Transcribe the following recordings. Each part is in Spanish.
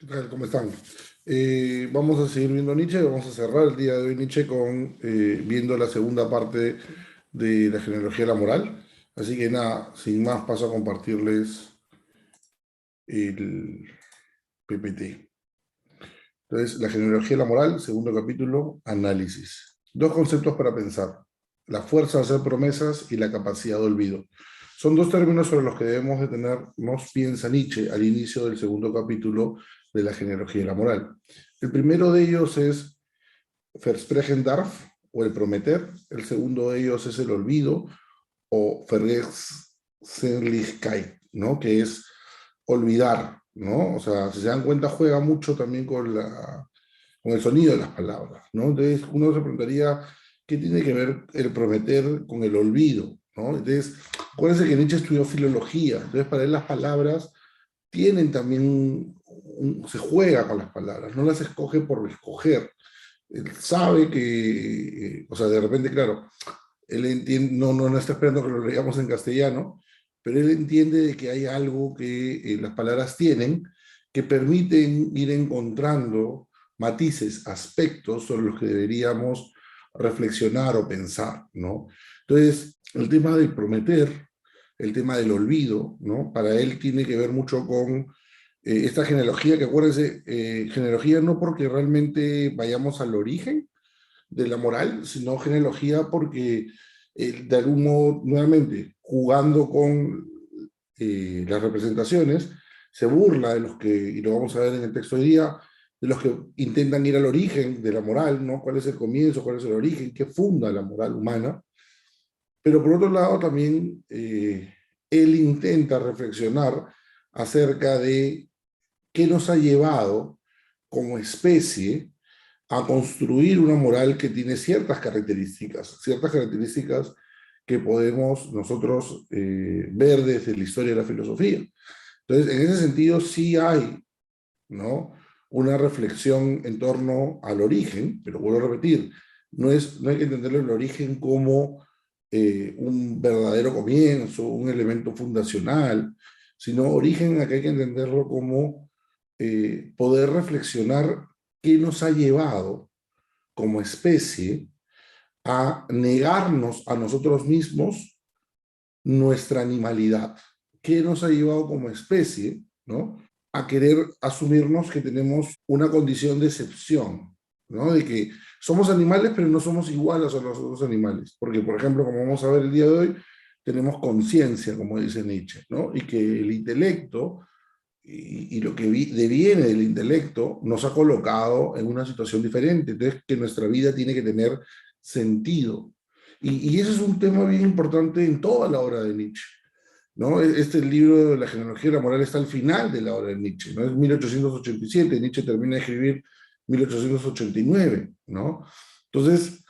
tal? ¿Cómo están? Vamos a seguir viendo Nietzsche, vamos a cerrar el día de hoy Nietzsche con viendo la segunda parte de la genealogía de la moral. Así que nada, sin más paso a compartirles el PPT. Entonces, la genealogía de la moral, segundo capítulo, análisis. Dos conceptos para pensar: la fuerza de hacer promesas y la capacidad de olvido. Son dos términos sobre los que debemos detenernos, piensa Nietzsche al inicio del segundo capítulo de la genealogía de la moral. El primero de ellos es Versprechen darf, o el prometer. El segundo de ellos es el olvido, o Vergessenlichkeit, ¿no? Que es olvidar, ¿no? O sea, si se dan cuenta, juega mucho también con el sonido de las palabras, ¿no? Entonces, uno se preguntaría, ¿qué tiene que ver el prometer con el olvido, ¿no? Entonces, acuérdense que Nietzsche estudió filología, entonces para él las palabras tienen también, se juega con las palabras, no las escoge por escoger. Él sabe que, o sea, de repente, claro, él entiende, no está esperando que lo leamos en castellano, pero él entiende de que hay algo que las palabras tienen que permiten ir encontrando matices, aspectos sobre los que deberíamos reflexionar o pensar, ¿no? Entonces, el tema del prometer, el tema del olvido, ¿no? Para él tiene que ver mucho con esta genealogía, que acuérdense, genealogía no porque realmente vayamos al origen de la moral, sino genealogía porque de algún modo, nuevamente, jugando con las representaciones, se burla de los que, y lo vamos a ver en el texto hoy día, de los que intentan ir al origen de la moral, ¿no? ¿Cuál es el comienzo, cuál es el origen, qué funda la moral humana? Pero por otro lado también él intenta reflexionar acerca de qué nos ha llevado como especie a construir una moral que tiene ciertas características que podemos nosotros ver desde la historia de la filosofía. Entonces, en ese sentido sí hay, ¿no?, una reflexión en torno al origen, pero vuelvo a repetir, no hay que entenderlo el origen como un verdadero comienzo, un elemento fundacional, sino origen a que hay que entenderlo como poder reflexionar qué nos ha llevado como especie a negarnos a nosotros mismos nuestra animalidad. ¿Qué nos ha llevado como especie, ¿no?, a querer asumirnos que tenemos una condición de excepción, ¿no? De que somos animales, pero no somos iguales a los otros animales. Porque, por ejemplo, como vamos a ver el día de hoy, tenemos conciencia, como dice Nietzsche, ¿no? Y que el intelecto y lo que deviene del intelecto nos ha colocado en una situación diferente. Entonces, que nuestra vida tiene que tener sentido. Y ese es un tema bien importante en toda la obra de Nietzsche, ¿no? Este libro de la genealogía de la moral está al final de la obra de Nietzsche, ¿no? Es 1887, Nietzsche termina de escribir 1889, ¿no? Entonces,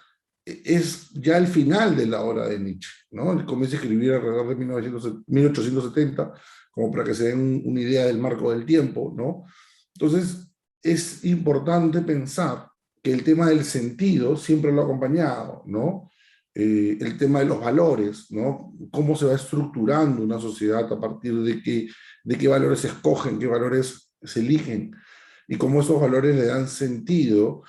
es ya el final de la obra de Nietzsche, ¿no? Él comienza a escribir alrededor de 1870, como para que se den una idea del marco del tiempo, ¿no? Entonces, es importante pensar que el tema del sentido siempre lo ha acompañado, ¿no? El tema de los valores, ¿no? Cómo se va estructurando una sociedad a partir de qué valores se escogen, qué valores se eligen, y cómo esos valores le dan sentido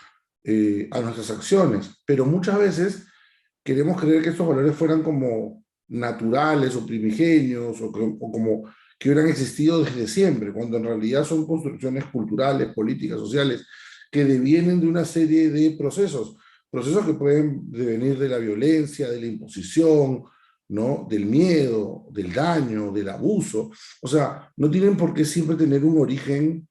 a nuestras acciones. Pero muchas veces queremos creer que estos valores fueran como naturales o primigenios o como que hubieran existido desde siempre, cuando en realidad son construcciones culturales, políticas, sociales, que devienen de una serie de procesos que pueden devenir de la violencia, de la imposición, ¿no?, del miedo, del daño, del abuso. O sea, no tienen por qué siempre tener un origen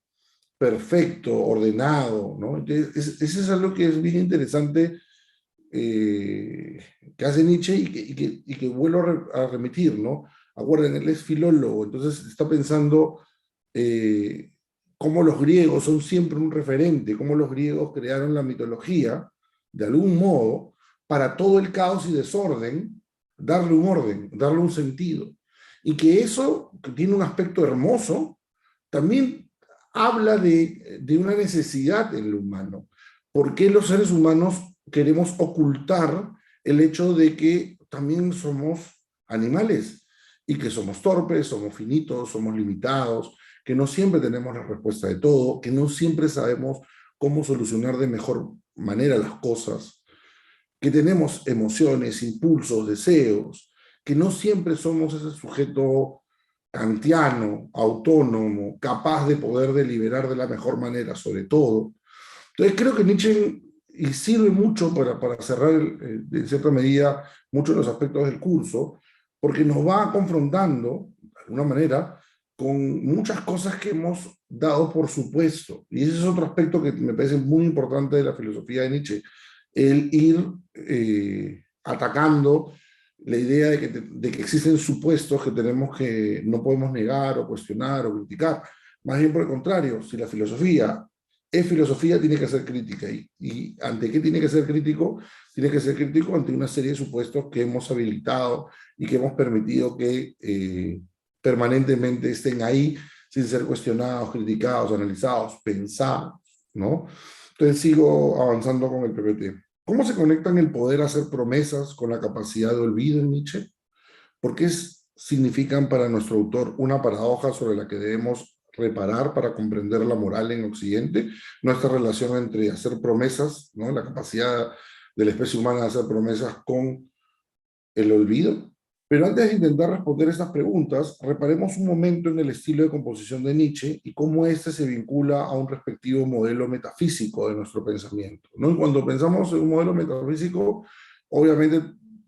perfecto, ordenado, ¿no? Entonces, eso es algo que es bien interesante eh, que hace Nietzsche y que vuelvo a remitir, ¿no? Acuérdense, él es filólogo, entonces está pensando eh, cómo los griegos son siempre un referente, cómo los griegos crearon la mitología, de algún modo, para todo el caos y desorden, darle un orden, darle un sentido. Y que eso, que tiene un aspecto hermoso, también habla de una necesidad en el humano. ¿Por qué los seres humanos queremos ocultar el hecho de que también somos animales y que somos torpes, somos finitos, somos limitados, que no siempre tenemos la respuesta de todo, que no siempre sabemos cómo solucionar de mejor manera las cosas, que tenemos emociones, impulsos, deseos, que no siempre somos ese sujeto kantiano, autónomo, capaz de poder deliberar de la mejor manera sobre todo. Entonces creo que Nietzsche y sirve mucho para cerrar, en cierta medida, muchos de los aspectos del curso, porque nos va confrontando, de alguna manera, con muchas cosas que hemos dado por supuesto. Y ese es otro aspecto que me parece muy importante de la filosofía de Nietzsche, el ir atacando la idea de que existen supuestos que tenemos que no podemos negar o cuestionar o criticar. Más bien por el contrario, si la filosofía es filosofía, tiene que ser crítica. Y ante qué tiene que ser crítico? Tiene que ser crítico ante una serie de supuestos que hemos habilitado y que hemos permitido que permanentemente estén ahí sin ser cuestionados, criticados, analizados, pensados, ¿no? Entonces sigo avanzando con el PPT. ¿Cómo se conectan el poder a hacer promesas con la capacidad de olvido en Nietzsche? ¿Por qué significan para nuestro autor una paradoja sobre la que debemos reparar para comprender la moral en Occidente? Nuestra relación entre hacer promesas, ¿no? La capacidad de la especie humana de hacer promesas con el olvido. Pero antes de intentar responder estas preguntas, reparemos un momento en el estilo de composición de Nietzsche y cómo éste se vincula a un respectivo modelo metafísico de nuestro pensamiento, ¿no? Y cuando pensamos en un modelo metafísico, obviamente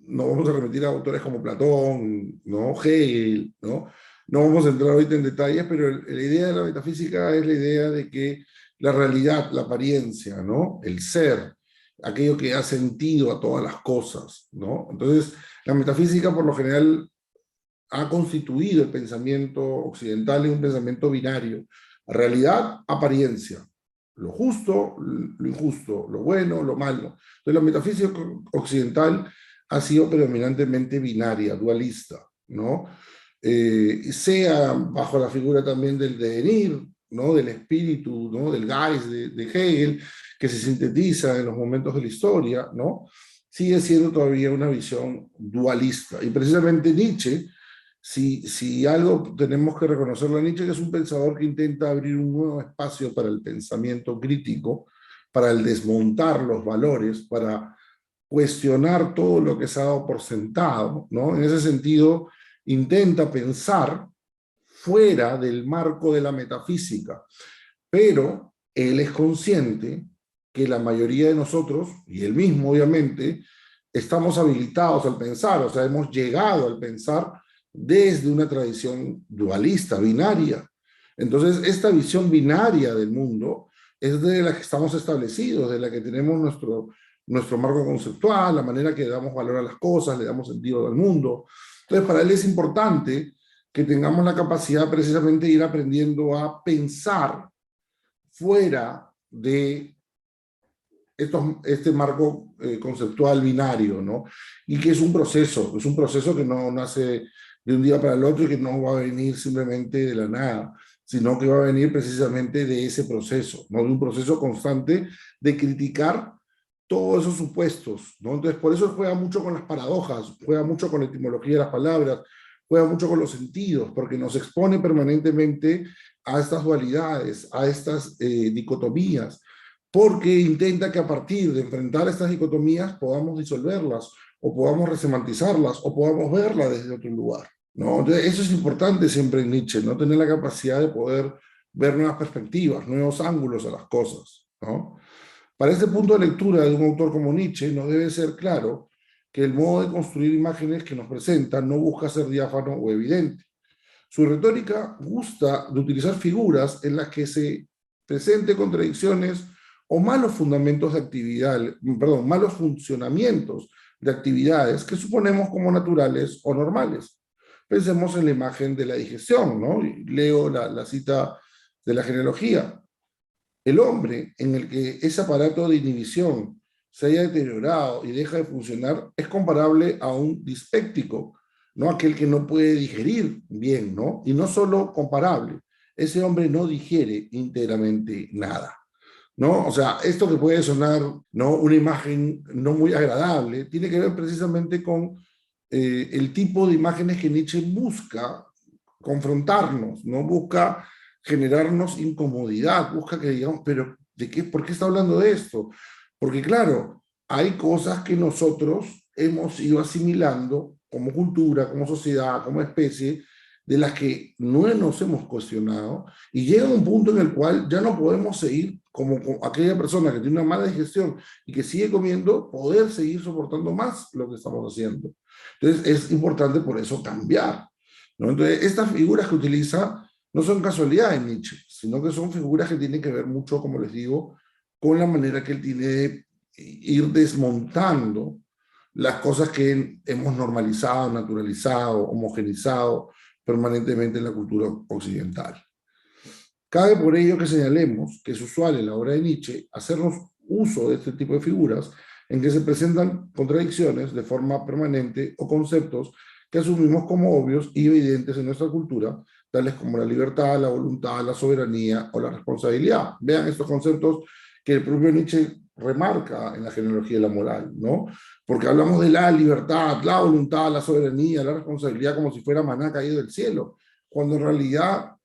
nos vamos a remitir a autores como Platón, ¿no? Hegel, ¿no? No vamos a entrar ahorita en detalles, pero la idea de la metafísica es la idea de que la realidad, la apariencia, ¿no? El ser, aquello que da sentido a todas las cosas, ¿no? Entonces, la metafísica por lo general ha constituido el pensamiento occidental en un pensamiento binario. Realidad, apariencia. Lo justo, lo injusto, lo bueno, lo malo. Entonces la metafísica occidental ha sido predominantemente binaria, dualista, ¿no? Sea bajo la figura también del devenir, ¿no? Del espíritu, ¿no? Del Geist de Hegel, que se sintetiza en los momentos de la historia, ¿no? Sigue siendo todavía una visión dualista. Y precisamente Nietzsche, si algo tenemos que reconocerle a Nietzsche, que es un pensador que intenta abrir un nuevo espacio para el pensamiento crítico, para el desmontar los valores, para cuestionar todo lo que se ha dado por sentado, ¿no? En ese sentido, intenta pensar fuera del marco de la metafísica, pero él es consciente que la mayoría de nosotros, y él mismo obviamente, estamos habilitados al pensar, o sea, hemos llegado al pensar desde una tradición dualista, binaria. Entonces, esta visión binaria del mundo es de la que estamos establecidos, de la que tenemos nuestro marco conceptual, la manera que damos valor a las cosas, le damos sentido al mundo. Entonces, para él es importante que tengamos la capacidad precisamente de ir aprendiendo a pensar fuera de este marco conceptual binario, ¿no? Y que es un proceso que no nace de un día para el otro y que no va a venir simplemente de la nada, sino que va a venir precisamente de ese proceso, ¿no? De un proceso constante de criticar todos esos supuestos, ¿no? Entonces, por eso juega mucho con las paradojas, juega mucho con la etimología de las palabras, juega mucho con los sentidos, porque nos expone permanentemente a estas dualidades, a estas dicotomías, porque intenta que a partir de enfrentar estas dicotomías podamos disolverlas, o podamos resemantizarlas, o podamos verlas desde otro lugar, ¿no? Entonces, eso es importante siempre en Nietzsche, ¿no? Tener la capacidad de poder ver nuevas perspectivas, nuevos ángulos a las cosas, ¿no? Para este punto de lectura de un autor como Nietzsche, nos debe ser claro que el modo de construir imágenes que nos presenta no busca ser diáfano o evidente. Su retórica gusta de utilizar figuras en las que se presenten contradicciones o malos fundamentos de actividad, perdón, malos funcionamientos de actividades que suponemos como naturales o normales. Pensemos en la imagen de la digestión, ¿no? Leo la cita de la genealogía. El hombre en el que ese aparato de inhibición se haya deteriorado y deja de funcionar es comparable a un dispéptico, ¿no? Aquel que no puede digerir bien, ¿no? Y no solo comparable, ese hombre no digiere íntegramente nada, ¿no? O sea, esto que puede sonar, ¿no? Una imagen no muy agradable, tiene que ver precisamente con el tipo de imágenes que Nietzsche busca confrontarnos, ¿no? Busca generarnos incomodidad, busca que digamos, pero ¿de qué, por qué está hablando de esto? Porque claro, hay cosas que nosotros hemos ido asimilando como cultura, como sociedad, como especie, de las que no nos hemos cuestionado, y llega un punto en el cual ya no podemos seguir como aquella persona que tiene una mala digestión y que sigue comiendo, poder seguir soportando más lo que estamos haciendo. Entonces es importante por eso cambiar, ¿no? Entonces estas figuras que utiliza no son casualidad en Nietzsche, sino que son figuras que tienen que ver mucho, como les digo, con la manera que él tiene de ir desmontando las cosas que hemos normalizado, naturalizado, homogenizado permanentemente en la cultura occidental. Cabe por ello que señalemos que es usual en la obra de Nietzsche hacernos uso de este tipo de figuras en que se presentan contradicciones de forma permanente o conceptos que asumimos como obvios y evidentes en nuestra cultura, tales como la libertad, la voluntad, la soberanía o la responsabilidad. Vean estos conceptos que el propio Nietzsche remarca en la genealogía de la moral, ¿no? Porque hablamos de la libertad, la voluntad, la soberanía, la responsabilidad como si fuera maná caído del cielo, cuando en realidad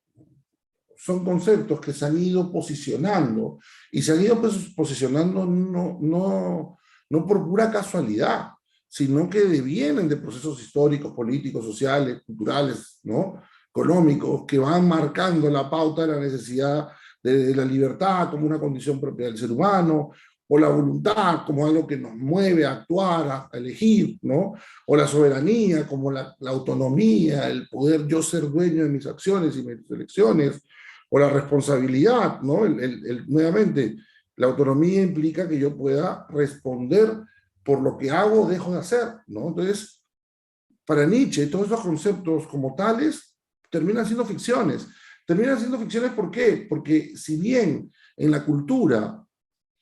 son conceptos que se han ido posicionando y se han ido posicionando no por pura casualidad, sino que devienen de procesos históricos, políticos, sociales, culturales, ¿no? Económicos, que van marcando la pauta de la necesidad de la libertad como una condición propia del ser humano, o la voluntad como algo que nos mueve a actuar, a elegir, ¿no? O la soberanía como la autonomía, el poder yo ser dueño de mis acciones y mis elecciones, o la responsabilidad, ¿no? Nuevamente, la autonomía implica que yo pueda responder por lo que hago o dejo de hacer, ¿no? Entonces, para Nietzsche, todos esos conceptos como tales terminan siendo ficciones. Terminan siendo ficciones, ¿por qué? Porque si bien en la cultura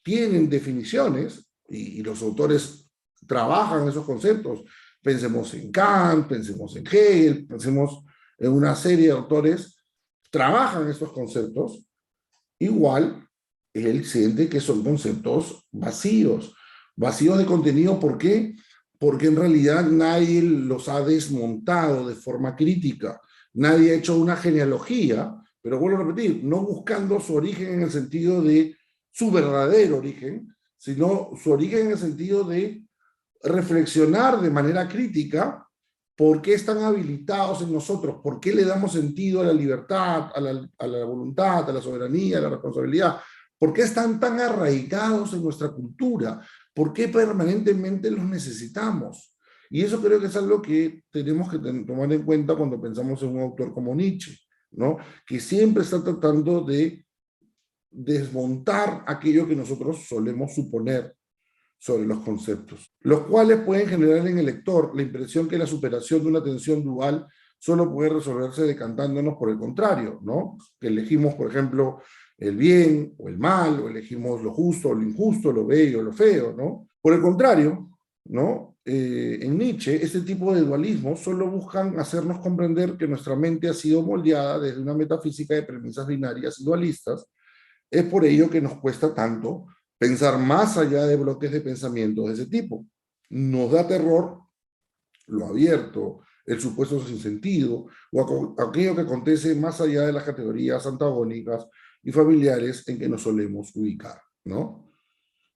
tienen definiciones y los autores trabajan esos conceptos, pensemos en Kant, pensemos en Hegel, pensemos en una serie de autores, trabajan estos conceptos, igual él siente que son conceptos vacíos, vacíos de contenido. ¿Por qué? Porque en realidad nadie los ha desmontado de forma crítica, nadie ha hecho una genealogía, pero vuelvo a repetir, no buscando su origen en el sentido de su verdadero origen, sino su origen en el sentido de reflexionar de manera crítica por qué están habilitados en nosotros, por qué le damos sentido a la libertad, a la voluntad, a la soberanía, a la responsabilidad, por qué están tan arraigados en nuestra cultura, por qué permanentemente los necesitamos. Y eso creo que es algo que tenemos que tomar en cuenta cuando pensamos en un autor como Nietzsche, ¿no? Que siempre está tratando de desmontar aquello que nosotros solemos suponer sobre los conceptos, los cuales pueden generar en el lector la impresión que la superación de una tensión dual solo puede resolverse decantándonos por el contrario, ¿no? Que elegimos, por ejemplo, el bien o el mal, o elegimos lo justo o lo injusto, lo bello o lo feo, ¿no? Por el contrario, ¿no? En Nietzsche, este tipo de dualismos solo buscan hacernos comprender que nuestra mente ha sido moldeada desde una metafísica de premisas binarias y dualistas. Es por ello que nos cuesta tanto pensar más allá de bloques de pensamiento de ese tipo. Nos da terror lo abierto, el supuesto sin sentido, o aquello que acontece más allá de las categorías antagónicas y familiares en que nos solemos ubicar, ¿no?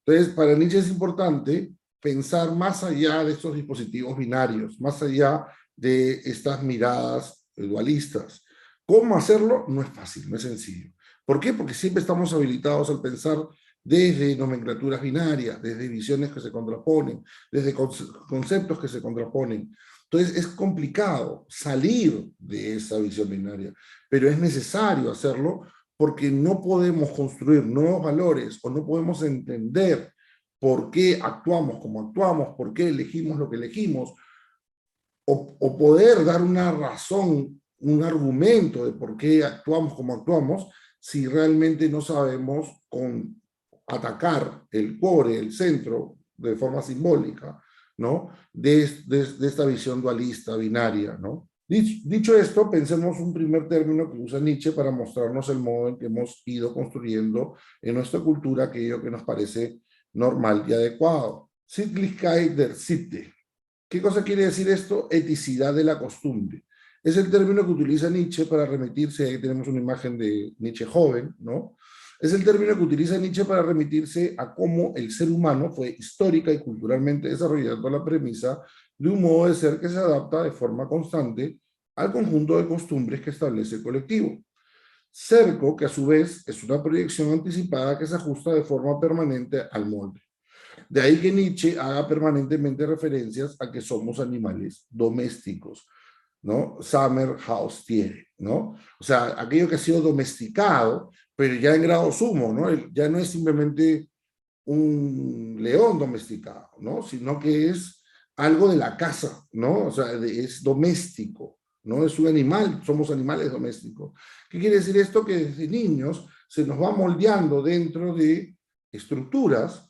Entonces, para Nietzsche es importante pensar más allá de estos dispositivos binarios, más allá de estas miradas dualistas. ¿Cómo hacerlo? No es fácil, no es sencillo. ¿Por qué? Porque siempre estamos habilitados al pensar desde nomenclaturas binarias, desde visiones que se contraponen, desde conceptos que se contraponen. Entonces es complicado salir de esa visión binaria, pero es necesario hacerlo porque no podemos construir nuevos valores o no podemos entender por qué actuamos como actuamos, por qué elegimos lo que elegimos, o poder dar una razón, un argumento de por qué actuamos como actuamos, si realmente no sabemos con atacar el core, el centro, de forma simbólica, ¿no? De esta visión dualista, binaria, ¿no? Dicho esto, pensemos un primer término que usa Nietzsche para mostrarnos el modo en que hemos ido construyendo en nuestra cultura aquello que nos parece normal y adecuado. Sittlichkeit der Sitte. ¿Qué cosa quiere decir esto? Eticidad de la costumbre. Es el término que utiliza Nietzsche para remitirse, ahí tenemos una imagen de Nietzsche joven, ¿no? Es el término que utiliza Nietzsche para remitirse a cómo el ser humano fue histórica y culturalmente desarrollando la premisa de un modo de ser que se adapta de forma constante al conjunto de costumbres que establece el colectivo. Cerco, que a su vez es una proyección anticipada que se ajusta de forma permanente al molde. De ahí que Nietzsche haga permanentemente referencias a que somos animales domésticos, ¿no? Summer House tiene, ¿no? O sea, aquello que ha sido domesticado, pero ya en grado sumo, ¿no? Ya no es simplemente un león domesticado, ¿no? Sino que es algo de la casa, ¿no? O sea, es doméstico, ¿no? Es un animal, somos animales domésticos. ¿Qué quiere decir esto? Que desde niños se nos va moldeando dentro de estructuras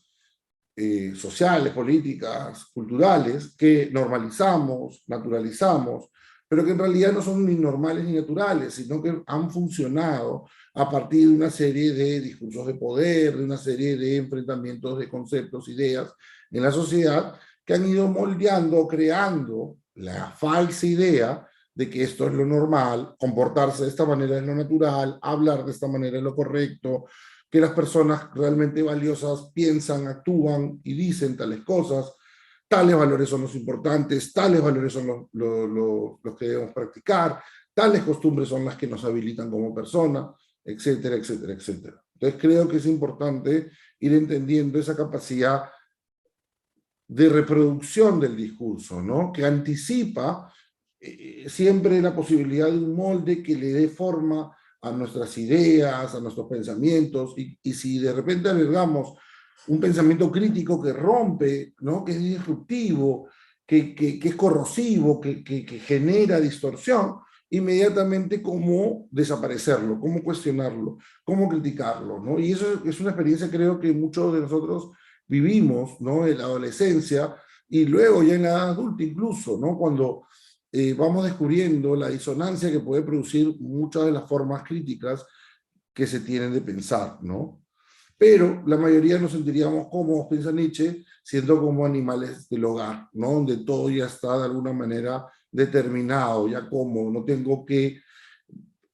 sociales, políticas, culturales, que normalizamos, naturalizamos, pero que en realidad no son ni normales ni naturales, sino que han funcionado a partir de una serie de discursos de poder, de una serie de enfrentamientos de conceptos, ideas en la sociedad, que han ido moldeando, creando la falsa idea de que esto es lo normal, comportarse de esta manera es lo natural, hablar de esta manera es lo correcto, que las personas realmente valiosas piensan, actúan y dicen tales cosas, tales valores son los importantes, tales valores son los que debemos practicar, tales costumbres son las que nos habilitan como personas, etcétera, etcétera, etcétera. Entonces creo que es importante ir entendiendo esa capacidad de reproducción del discurso, ¿no? Que anticipa siempre la posibilidad de un molde que le dé forma a nuestras ideas, a nuestros pensamientos, y si de repente agregamos un pensamiento crítico que rompe, ¿no? Que es disruptivo, que es corrosivo, que genera distorsión, inmediatamente cómo desaparecerlo, cómo cuestionarlo, cómo criticarlo, ¿no? Y eso es una experiencia creo que muchos de nosotros vivimos, ¿no? En la adolescencia y luego ya en la edad adulta incluso, ¿no? Cuando vamos descubriendo la disonancia que puede producir muchas de las formas críticas que se tienen de pensar, ¿no? Pero la mayoría nos sentiríamos cómodos, piensa Nietzsche, siendo como animales del hogar, ¿no? Donde todo ya está de alguna manera determinado, ya como, no tengo que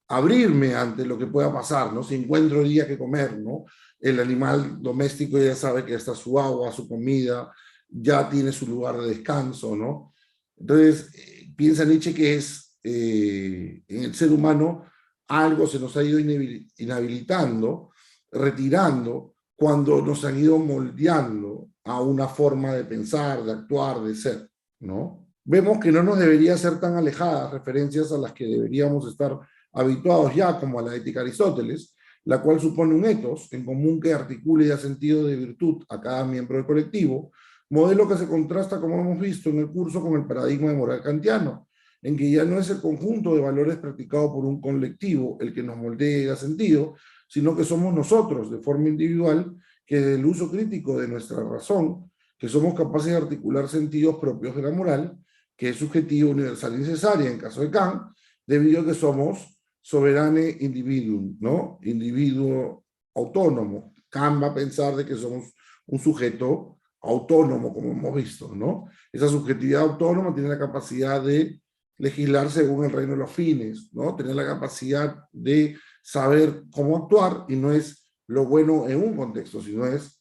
abrirme ante lo que pueda pasar, ¿no? Si encuentro el día que comer, ¿no? El animal doméstico ya sabe que está su agua, su comida, ya tiene su lugar de descanso, ¿no? Entonces, piensa Nietzsche que es en el ser humano algo se nos ha ido inhabilitando, retirando, cuando nos han ido moldeando a una forma de pensar, de actuar, de ser, ¿no? Vemos que no nos debería ser tan alejadas referencias a las que deberíamos estar habituados ya, como a la ética de Aristóteles, la cual supone un etos en común que articule y da sentido de virtud a cada miembro del colectivo, modelo que se contrasta, como hemos visto en el curso, con el paradigma de moral kantiano, en que ya no es el conjunto de valores practicados por un colectivo el que nos moldea y da sentido, sino que somos nosotros, de forma individual, que desde el uso crítico de nuestra razón, que somos capaces de articular sentidos propios de la moral, que es subjetiva, universal y necesaria en caso de Kant, debido a que somos soberane individuum, ¿no? Individuo autónomo. Kant va a pensar de que somos un sujeto autónomo, como hemos visto, ¿no? Esa subjetividad autónoma tiene la capacidad de legislar según el reino de los fines, ¿no? Tener la capacidad de saber cómo actuar, y no es lo bueno en un contexto, sino es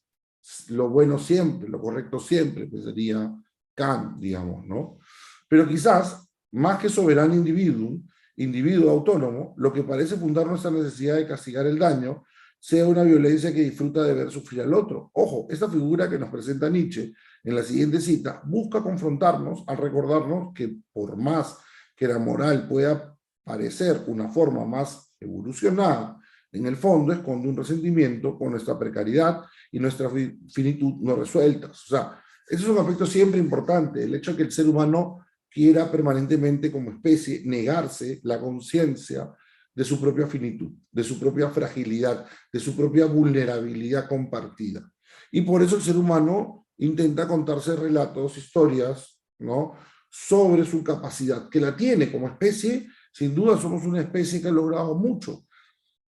lo bueno siempre, lo correcto siempre, que sería Kant, digamos, ¿no? Pero quizás, más que soberano individuum, individuo autónomo, lo que parece fundar nuestra necesidad de castigar el daño sea una violencia que disfruta de ver sufrir al otro. Ojo, esta figura que nos presenta Nietzsche en la siguiente cita busca confrontarnos al recordarnos que por más que la moral pueda parecer una forma más evolucionada, en el fondo esconde un resentimiento con nuestra precariedad y nuestra finitud no resueltas. O sea, ese es un aspecto siempre importante, el hecho de que el ser humano quiera permanentemente como especie negarse la conciencia de su propia finitud, de su propia fragilidad, de su propia vulnerabilidad compartida. Y por eso el ser humano intenta contarse relatos, historias, ¿no? Sobre su capacidad, que la tiene como especie. Sin duda somos una especie que ha logrado mucho,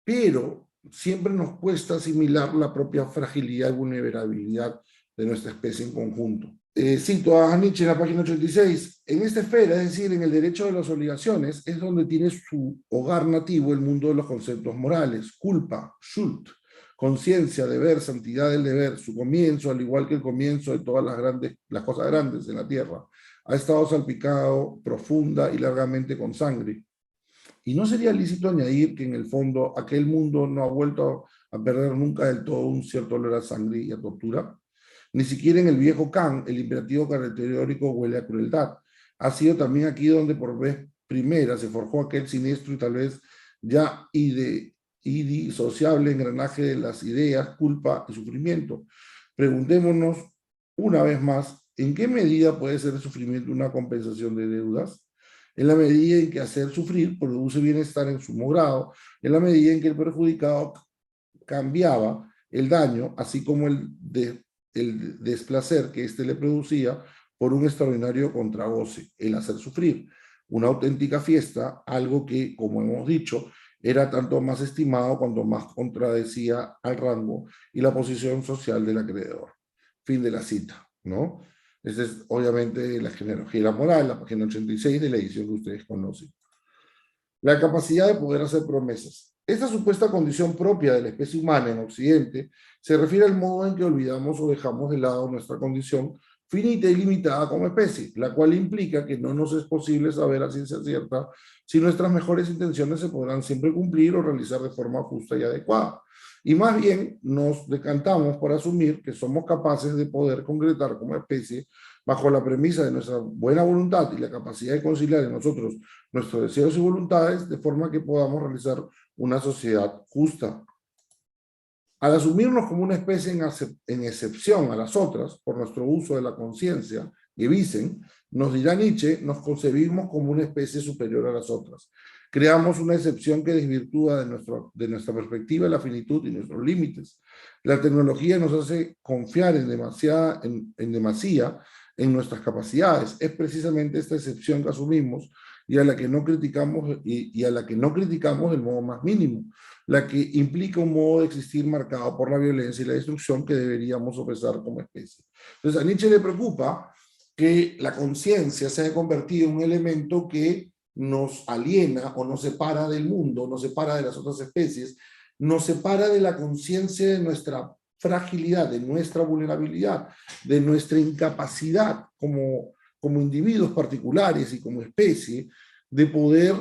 pero siempre nos cuesta asimilar la propia fragilidad y vulnerabilidad de nuestra especie en conjunto. Cito a Nietzsche en la página 86. En esta esfera, es decir, en el derecho de las obligaciones, es donde tiene su hogar nativo el mundo de los conceptos morales, culpa, Schuld, conciencia, deber, santidad del deber. Su comienzo, al igual que el comienzo de todas las cosas grandes en la tierra, ha estado salpicado profunda y largamente con sangre. Y no sería lícito añadir que en el fondo aquel mundo no ha vuelto a perder nunca del todo un cierto olor a sangre y a tortura. Ni siquiera en el viejo Kant el imperativo categórico huele a crueldad. Ha sido también aquí donde por vez primera se forjó aquel siniestro y tal vez ya indisociable engranaje de las ideas, culpa y sufrimiento. Preguntémonos una vez más, ¿en qué medida puede ser el sufrimiento una compensación de deudas? En la medida en que hacer sufrir produce bienestar en sumo grado, en la medida en que el perjudicado cambiaba el daño, así como el desplacer que éste le producía por un extraordinario contragoce, el hacer sufrir. Una auténtica fiesta, algo que, como hemos dicho, era tanto más estimado cuanto más contradecía al rango y la posición social del acreedor. Fin de la cita, ¿no? Esa es obviamente la genealogía y la moral, la página 86 de la edición que ustedes conocen. La capacidad de poder hacer promesas. Esta supuesta condición propia de la especie humana en Occidente se refiere al modo en que olvidamos o dejamos de lado nuestra condición finita y limitada como especie, la cual implica que no nos es posible saber a ciencia cierta si nuestras mejores intenciones se podrán siempre cumplir o realizar de forma justa y adecuada. Y más bien nos decantamos por asumir que somos capaces de poder concretar como especie bajo la premisa de nuestra buena voluntad y la capacidad de conciliar en nosotros nuestros deseos y voluntades de forma que podamos realizar una sociedad justa. Al asumirnos como una especie en excepción a las otras, por nuestro uso de la conciencia, Gewissen, nos dirá Nietzsche, nos concebimos como una especie superior a las otras. Creamos una excepción que desvirtúa de nuestra perspectiva la finitud y nuestros límites. La tecnología nos hace confiar en demasía en nuestras capacidades. Es precisamente esta excepción que asumimos y a la que no criticamos y a la que no criticamos del modo más mínimo, la que implica un modo de existir marcado por la violencia y la destrucción que deberíamos sopesar como especie. Entonces a Nietzsche le preocupa que la conciencia se haya convertido en un elemento que nos aliena o nos separa del mundo, nos separa de las otras especies, nos separa de la conciencia de nuestra fragilidad, de nuestra vulnerabilidad, de nuestra incapacidad como individuos particulares y como especie de poder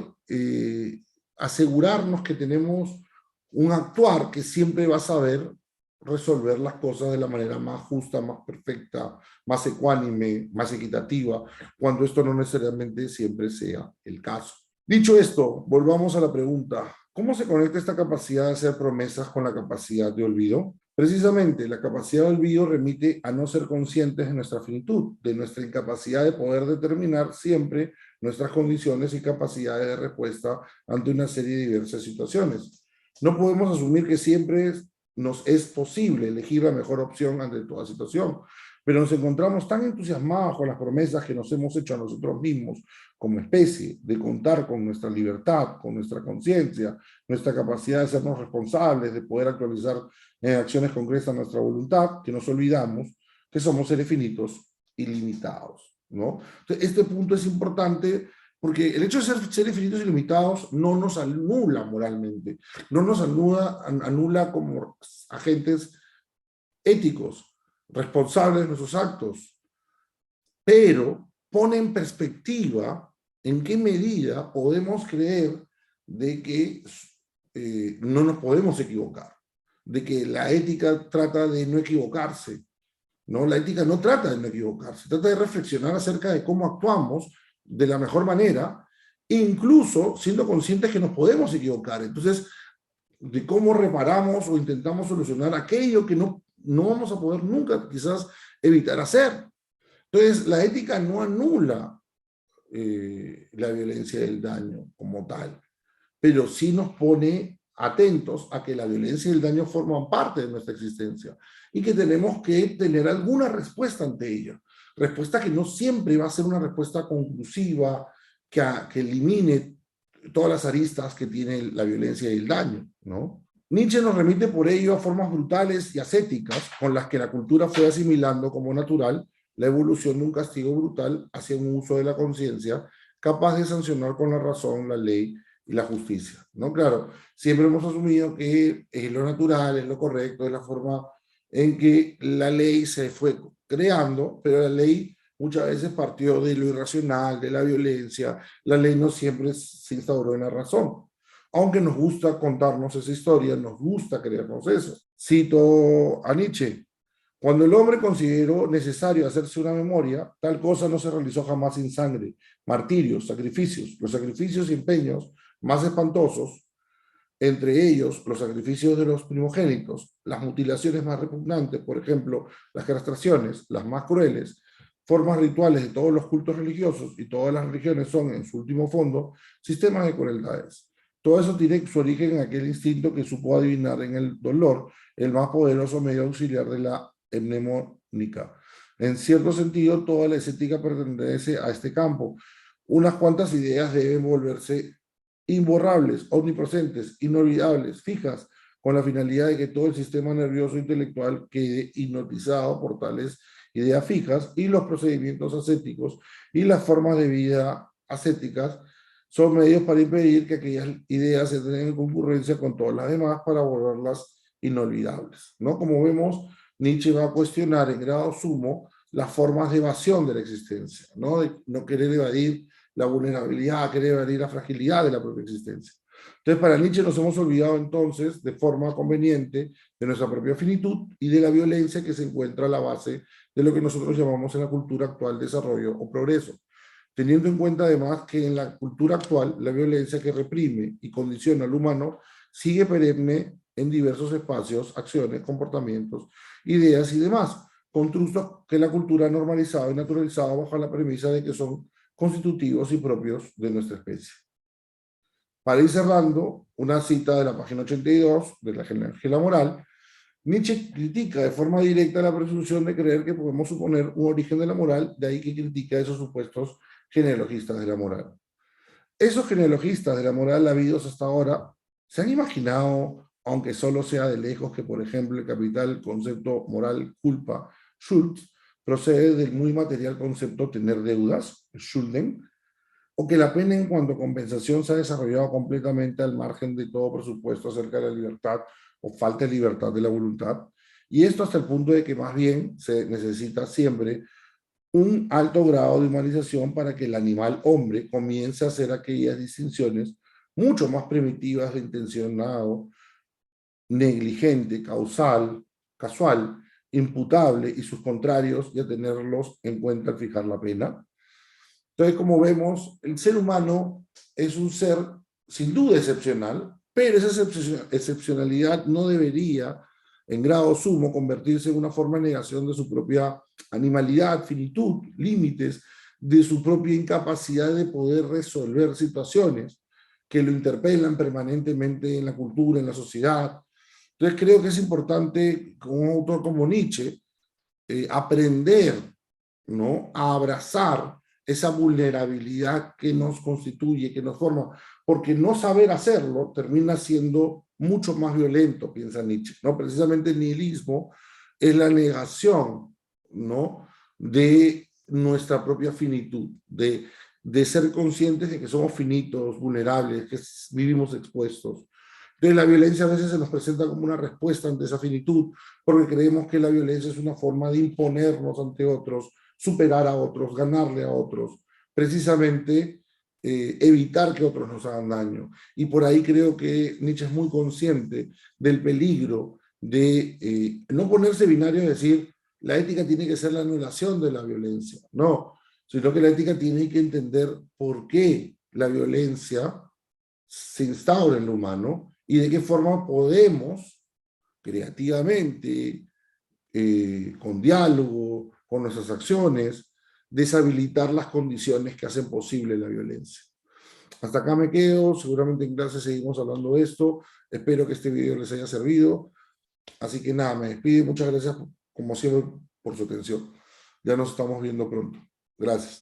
asegurarnos que tenemos un actuar que siempre va a saber resolver las cosas de la manera más justa, más perfecta, más ecuánime, más equitativa, cuando esto no necesariamente siempre sea el caso. Dicho esto, volvamos a la pregunta, ¿cómo se conecta esta capacidad de hacer promesas con la capacidad de olvido? Precisamente, la capacidad de olvido remite a no ser conscientes de nuestra finitud, de nuestra incapacidad de poder determinar siempre nuestras condiciones y capacidades de respuesta ante una serie de diversas situaciones. No podemos asumir que siempre nos es posible elegir la mejor opción ante toda situación, pero nos encontramos tan entusiasmados con las promesas que nos hemos hecho a nosotros mismos como especie, de contar con nuestra libertad, con nuestra conciencia, nuestra capacidad de sernos responsables, de poder actualizar en acciones concretas nuestra voluntad, que nos olvidamos que somos seres finitos y limitados, ¿no? Entonces, este punto es importante porque el hecho de ser seres finitos y limitados no nos anula moralmente, no nos anula como agentes éticos, responsables de nuestros actos, pero pone en perspectiva en qué medida podemos creer de que no nos podemos equivocar, de que la ética trata de no equivocarse, ¿no? La ética no trata de no equivocarse, trata de reflexionar acerca de cómo actuamos de la mejor manera, incluso siendo conscientes que nos podemos equivocar. Entonces, de cómo reparamos o intentamos solucionar aquello que no vamos a poder nunca quizás evitar hacer. Entonces, la ética no anula la violencia y el daño como tal, pero sí nos pone atentos a que la violencia y el daño forman parte de nuestra existencia y que tenemos que tener alguna respuesta ante ella. Respuesta que no siempre va a ser una respuesta conclusiva, que elimine todas las aristas que tiene la violencia y el daño, ¿no? Nietzsche nos remite por ello a formas brutales y ascéticas con las que la cultura fue asimilando como natural la evolución de un castigo brutal hacia un uso de la conciencia capaz de sancionar con la razón, la ley y la justicia. ¿No? Claro, siempre hemos asumido que es lo natural, es lo correcto, es la forma en que la ley se fue creando, pero la ley muchas veces partió de lo irracional, de la violencia. La ley no siempre se instauró en la razón. Aunque nos gusta contarnos esa historia, nos gusta creernos eso. Cito a Nietzsche: cuando el hombre consideró necesario hacerse una memoria, tal cosa no se realizó jamás sin sangre, martirios, sacrificios. Los sacrificios y empeños más espantosos, entre ellos los sacrificios de los primogénitos, las mutilaciones más repugnantes, por ejemplo, las castraciones, las más crueles, formas rituales de todos los cultos religiosos, y todas las religiones son, en su último fondo, sistemas de crueldades. Todo eso tiene su origen en aquel instinto que supo adivinar en el dolor el más poderoso medio auxiliar de la mnemónica. En cierto sentido, toda la estética pertenece a este campo. Unas cuantas ideas deben volverse imborrables, omnipresentes, inolvidables, fijas, con la finalidad de que todo el sistema nervioso intelectual quede hipnotizado por tales ideas fijas, y los procedimientos ascéticos y las formas de vida ascéticas son medios para impedir que aquellas ideas entren en concurrencia con todas las demás para volverlas inolvidables, ¿no? Como vemos, Nietzsche va a cuestionar en grado sumo las formas de evasión de la existencia, ¿no? De no querer evadir la vulnerabilidad, querer evadir la fragilidad de la propia existencia. Entonces, para Nietzsche nos hemos olvidado entonces, de forma conveniente, de nuestra propia finitud y de la violencia que se encuentra a la base de lo que nosotros llamamos en la cultura actual desarrollo o progreso, teniendo en cuenta además que en la cultura actual la violencia que reprime y condiciona al humano sigue perenne en diversos espacios, acciones, comportamientos, ideas y demás, constructos que la cultura ha normalizado y naturalizado bajo la premisa de que son constitutivos y propios de nuestra especie. Para ir cerrando, una cita de la página 82 de la genealogía de la moral: Nietzsche critica de forma directa la presunción de creer que podemos suponer un origen de la moral, de ahí que critica esos supuestos genealogistas de la moral. Esos genealogistas de la moral habidos hasta ahora, ¿se han imaginado, aunque solo sea de lejos, que por ejemplo el capital concepto moral culpa, Schuld, procede del muy material concepto tener deudas, Schulden, o que la pena en cuanto a compensación se ha desarrollado completamente al margen de todo presupuesto acerca de la libertad o falta de libertad de la voluntad? Y esto hasta el punto de que más bien se necesita siempre un alto grado de humanización para que el animal hombre comience a hacer aquellas distinciones mucho más primitivas de intencionado, negligente, causal, casual, imputable y sus contrarios, y a tenerlos en cuenta al fijar la pena. Entonces, como vemos, el ser humano es un ser sin duda excepcional, pero esa excepcionalidad no debería, en grado sumo, convertirse en una forma de negación de su propia animalidad, finitud, límites, de su propia incapacidad de poder resolver situaciones que lo interpelan permanentemente en la cultura, en la sociedad. Entonces creo que es importante, con un autor como Nietzsche, aprender, ¿no?, a abrazar esa vulnerabilidad que nos constituye, que nos forma, porque no saber hacerlo termina siendo mucho más violento, piensa Nietzsche, ¿no? Precisamente el nihilismo es la negación, ¿no?, de nuestra propia finitud, de ser conscientes de que somos finitos, vulnerables, que vivimos expuestos. Entonces la violencia a veces se nos presenta como una respuesta ante esa finitud, porque creemos que la violencia es una forma de imponernos ante otros, superar a otros, ganarle a otros, precisamente evitar que otros nos hagan daño. Y por ahí creo que Nietzsche es muy consciente del peligro de no ponerse binario y decir la ética tiene que ser la anulación de la violencia, no, sino que la ética tiene que entender por qué la violencia se instaura en lo humano y de qué forma podemos creativamente, con diálogo, con nuestras acciones, deshabilitar las condiciones que hacen posible la violencia. Hasta acá me quedo, seguramente en clase seguimos hablando de esto. Espero que este video les haya servido. Así que nada, me despido. Muchas gracias, como siempre, por su atención. Ya nos estamos viendo pronto. Gracias.